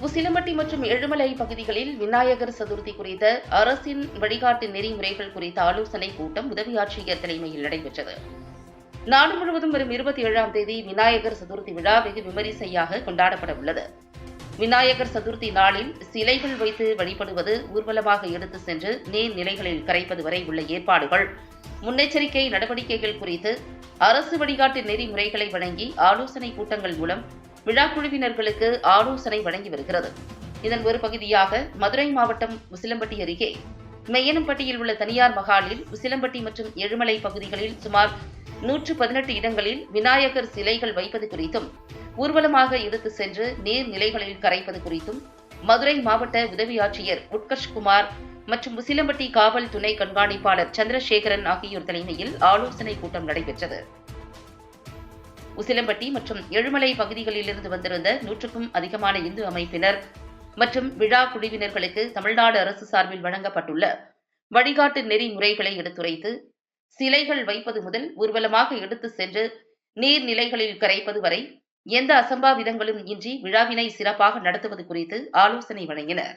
உசிலம்பட்டி மற்றும் எழுமலை பகுதிகளில் விநாயகர் சதுர்த்தி குறித்த அரசின் வழிகாட்டு நெறிமுறைகள் குறித்த ஆலோசனைக் கூட்டம் உதவி ஆட்சியர் தலைமையில் நடைபெற்றது. நாடு முழுவதும் வரும் 27ஆம் தேதி விநாயகர் சதுர்த்தி விழா வெகு விமரிசையாக கொண்டாடப்பட உள்ளது. விநாயகர் சதுர்த்தி நாளில் சிலைகள் வைத்து வழிபடுவது, ஊர்வலமாக எடுத்து சென்று நீர்நிலைகளில் கரைப்பது வரை உள்ள ஏற்பாடுகள், முன்னெச்சரிக்கை நடவடிக்கைகள் குறித்து அரசு வழிகாட்டு நெறிமுறைகளை வழங்கி ஆலோசனைக் கூட்டங்கள் மூலம் விழா குழுவினர்களுக்கு ஆலோசனை வழங்கி வருகிறது. இதன் ஒரு பகுதியாக மதுரை மாவட்டம் உசிலம்பட்டி அருகே மெய்யனம்பட்டியில் உள்ள தனியார் மகாலில் உசிலம்பட்டி மற்றும் எழுமலை பகுதிகளில் சுமார் 118 இடங்களில் விநாயகர் சிலைகள் வைப்பது குறித்தும், ஊர்வலமாக எடுத்து சென்று நீர்நிலைகளில் கரைப்பது குறித்தும் மதுரை மாவட்ட உதவி ஆட்சியர் உட்கர்ஷ்குமார் மற்றும் உசிலம்பட்டி காவல் துணை கண்காணிப்பாளர் சந்திரசேகரன் ஆகியோர் தலைமையில் ஆலோசனைக் கூட்டம் நடைபெற்றது. உசிலம்பட்டி மற்றும் எழுமலை பகுதிகளிலிருந்து வந்திருந்த 100க்கும் அதிகமான இந்து அமைப்பினர் மற்றும் விழா குழுவினர்களுக்கு தமிழ்நாடு அரசு சார்பில் வழங்கப்பட்டுள்ள வழிகாட்டு நெறிமுறைகளை எடுத்துரைத்து, சிலைகள் வைப்பது முதல் ஊர்வலமாக எடுத்து சென்று நீர்நிலைகளில் கரைப்பது வரை எந்த அசம்பாவிதங்களும் இன்றி விழாவினை சிறப்பாக நடத்துவது குறித்து ஆலோசனை வழங்கினர்.